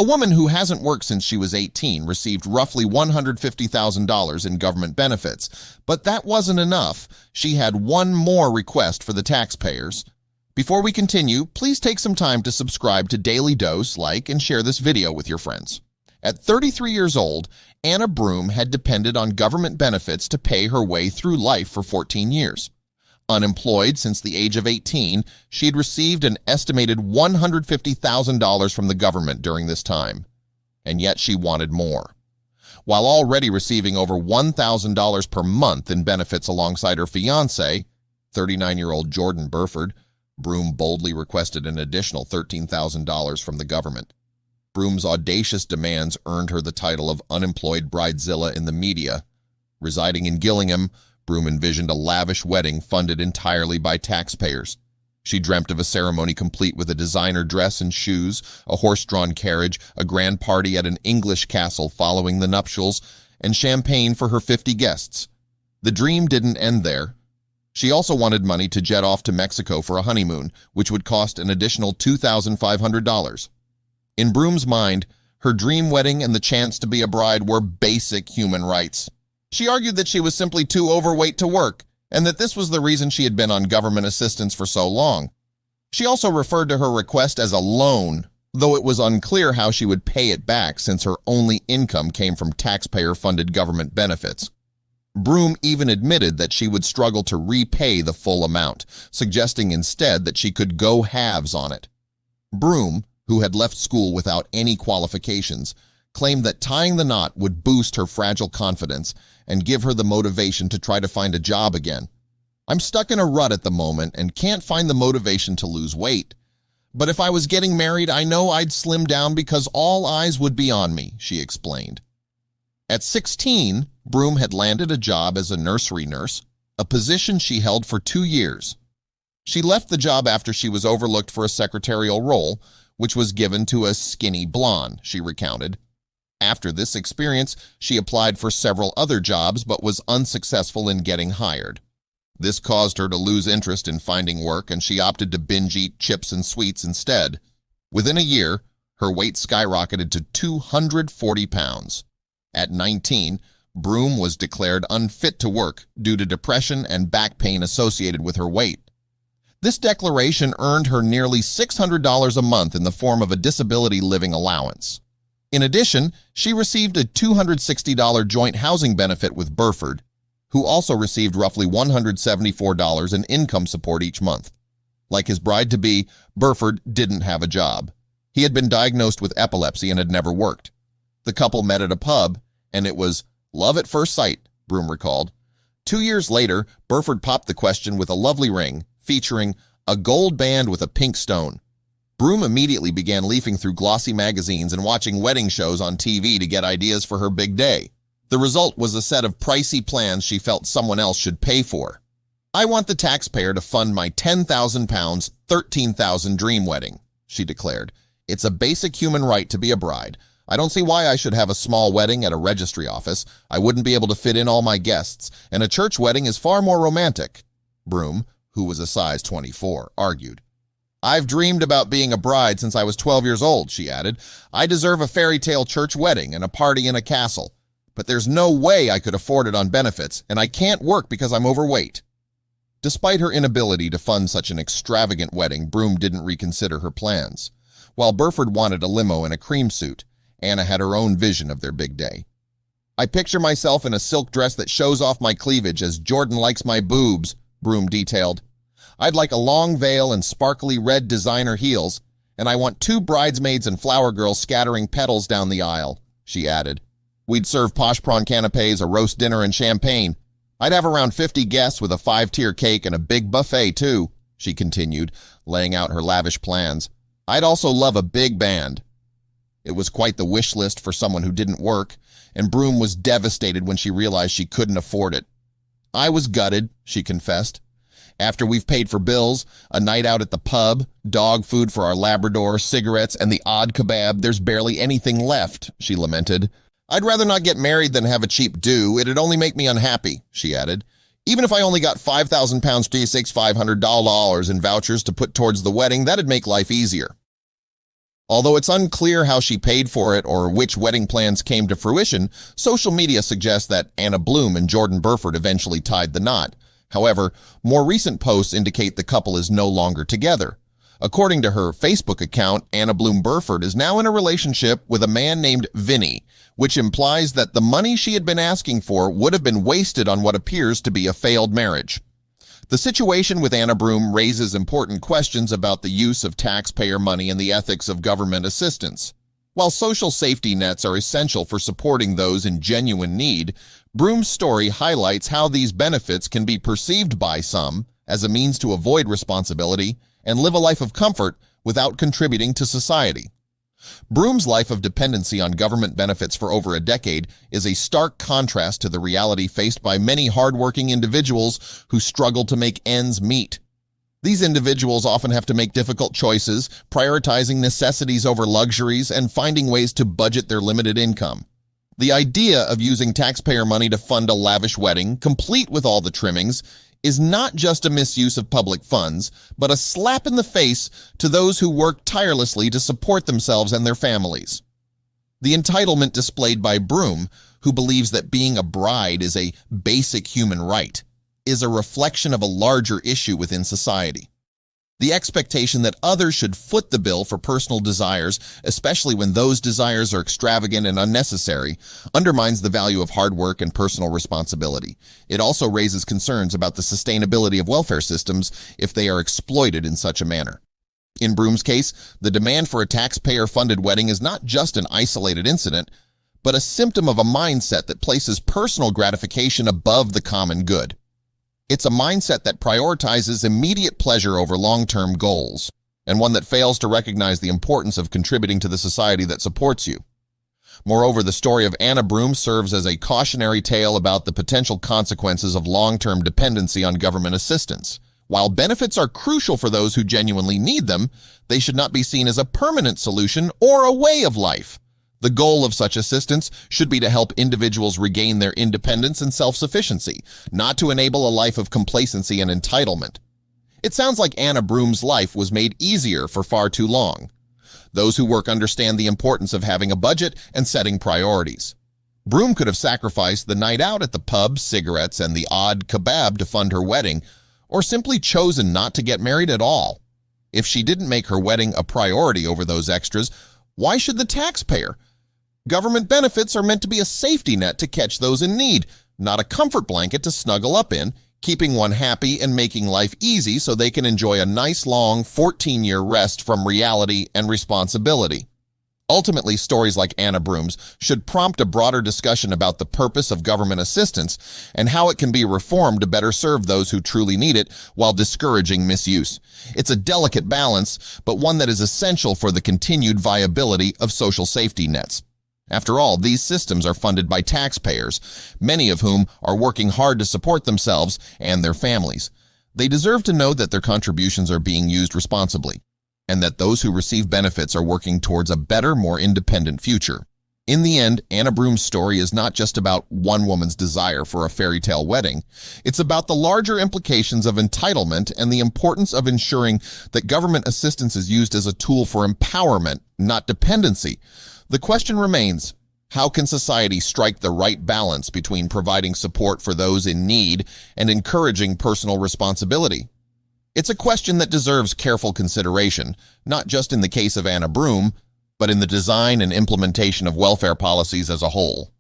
A woman who hasn't worked since she was 18 received roughly $150,000 in government benefits, but that wasn't enough. She had one more request for the taxpayers. Before we continue, please take some time to subscribe to Dailydose, like, and share this video with your friends. At 33 years old, Anna Broom had depended on government benefits to pay her way through life for 14 years. Unemployed since the age of 18, she had received an estimated $150,000 from the government during this time. And yet she wanted more. While already receiving over $1,000 per month in benefits alongside her fiancé, 39-year-old Jordan Burford, Broom boldly requested an additional $13,000 from the government. Broom's audacious demands earned her the title of Unemployed Bridezilla in the media. Residing in Gillingham, Broom envisioned a lavish wedding funded entirely by taxpayers. She dreamt of a ceremony complete with a designer dress and shoes, a horse-drawn carriage, a grand party at an English castle following the nuptials, and champagne for her 50 guests. The dream didn't end there. She also wanted money to jet off to Mexico for a honeymoon, which would cost an additional $2,500. In Broom's mind, her dream wedding and the chance to be a bride were basic human rights. She argued that she was simply too overweight to work, and that this was the reason she had been on government assistance for so long. She also referred to her request as a loan, though it was unclear how she would pay it back since her only income came from taxpayer-funded government benefits. Broom even admitted that she would struggle to repay the full amount, suggesting instead that she could go halves on it. Broom, who had left school without any qualifications, claimed that tying the knot would boost her fragile confidence and give her the motivation to try to find a job again. "I'm stuck in a rut at the moment and can't find the motivation to lose weight. But if I was getting married, I know I'd slim down because all eyes would be on me," she explained. At 16, Broom had landed a job as a nursery nurse, a position she held for 2 years. She left the job after she was overlooked for a secretarial role, which was given to a skinny blonde, she recounted. After this experience, she applied for several other jobs but was unsuccessful in getting hired. This caused her to lose interest in finding work, and she opted to binge eat chips and sweets instead. Within a year, her weight skyrocketed to 240 pounds. At 19, Broom was declared unfit to work due to depression and back pain associated with her weight. This declaration earned her nearly $600 a month in the form of a disability living allowance. In addition, she received a $260 joint housing benefit with Burford, who also received roughly $174 in income support each month. Like his bride-to-be, Burford didn't have a job. He had been diagnosed with epilepsy and had never worked. The couple met at a pub, and it was love at first sight, Broom recalled. 2 years later, Burford popped the question with a lovely ring featuring a gold band with a pink stone. Broom immediately began leafing through glossy magazines and watching wedding shows on TV to get ideas for her big day. The result was a set of pricey plans she felt someone else should pay for. "I want the taxpayer to fund my 10,000 pounds, 13,000 dream wedding," she declared. "It's a basic human right to be a bride. I don't see why I should have a small wedding at a registry office. I wouldn't be able to fit in all my guests, and a church wedding is far more romantic," Broom, who was a size 24, argued. "I've dreamed about being a bride since I was 12 years old," she added. "I deserve a fairy tale church wedding and a party in a castle. But there's no way I could afford it on benefits, and I can't work because I'm overweight." Despite her inability to fund such an extravagant wedding, Broom didn't reconsider her plans. While Burford wanted a limo and a cream suit, Anna had her own vision of their big day. "I picture myself in a silk dress that shows off my cleavage as Jordan likes my boobs," Broom detailed. "I'd like a long veil and sparkly red designer heels, and I want 2 bridesmaids and flower girls scattering petals down the aisle," she added. "We'd serve posh prawn canapes, a roast dinner, and champagne. I'd have around 50 guests with a 5-tier cake and a big buffet, too," she continued, laying out her lavish plans. "I'd also love a big band." It was quite the wish list for someone who didn't work, and Broom was devastated when she realized she couldn't afford it. "I was gutted," she confessed. "After we've paid for bills, a night out at the pub, dog food for our Labrador, cigarettes, and the odd kebab, there's barely anything left," she lamented. "I'd rather not get married than have a cheap do. It'd only make me unhappy," she added. "Even if I only got 5,000 pounds, $500 in vouchers to put towards the wedding, that'd make life easier." Although it's unclear how she paid for it or which wedding plans came to fruition, social media suggests that Anna Bloom and Jordan Burford eventually tied the knot. However, more recent posts indicate the couple is no longer together. According to her Facebook account, Anna Bloom Burford is now in a relationship with a man named Vinny, which implies that the money she had been asking for would have been wasted on what appears to be a failed marriage. The situation with Anna Bloom raises important questions about the use of taxpayer money and the ethics of government assistance. While social safety nets are essential for supporting those in genuine need, Bloom's story highlights how these benefits can be perceived by some as a means to avoid responsibility and live a life of comfort without contributing to society. Bloom's life of dependency on government benefits for over a decade is a stark contrast to the reality faced by many hardworking individuals who struggle to make ends meet. These individuals often have to make difficult choices, prioritizing necessities over luxuries and finding ways to budget their limited income. The idea of using taxpayer money to fund a lavish wedding, complete with all the trimmings, is not just a misuse of public funds, but a slap in the face to those who work tirelessly to support themselves and their families. The entitlement displayed by Bloom, who believes that being a bride is a basic human right, is a reflection of a larger issue within society. The expectation that others should foot the bill for personal desires, especially when those desires are extravagant and unnecessary, undermines the value of hard work and personal responsibility. It also raises concerns about the sustainability of welfare systems if they are exploited in such a manner. In Bloom's case, the demand for a taxpayer-funded wedding is not just an isolated incident, but a symptom of a mindset that places personal gratification above the common good. It's a mindset that prioritizes immediate pleasure over long-term goals, and one that fails to recognize the importance of contributing to the society that supports you. Moreover, the story of Anna Bloom serves as a cautionary tale about the potential consequences of long-term dependency on government assistance. While benefits are crucial for those who genuinely need them, they should not be seen as a permanent solution or a way of life. The goal of such assistance should be to help individuals regain their independence and self-sufficiency, not to enable a life of complacency and entitlement. It sounds like Anna Bloom's life was made easier for far too long. Those who work understand the importance of having a budget and setting priorities. Bloom could have sacrificed the night out at the pub, cigarettes, and the odd kebab to fund her wedding, or simply chosen not to get married at all. If she didn't make her wedding a priority over those extras, why should the taxpayer? Government benefits are meant to be a safety net to catch those in need, not a comfort blanket to snuggle up in, keeping one happy and making life easy so they can enjoy a nice long 14-year rest from reality and responsibility. Ultimately, stories like Anna Bloom's should prompt a broader discussion about the purpose of government assistance and how it can be reformed to better serve those who truly need it while discouraging misuse. It's a delicate balance, but one that is essential for the continued viability of social safety nets. After all, these systems are funded by taxpayers, many of whom are working hard to support themselves and their families. They deserve to know that their contributions are being used responsibly, and that those who receive benefits are working towards a better, more independent future. In the end, Anna Bloom's story is not just about one woman's desire for a fairy tale wedding. It's about the larger implications of entitlement and the importance of ensuring that government assistance is used as a tool for empowerment, not dependency. The question remains, how can society strike the right balance between providing support for those in need and encouraging personal responsibility? It's a question that deserves careful consideration, not just in the case of Anna Bloom, but in the design and implementation of welfare policies as a whole.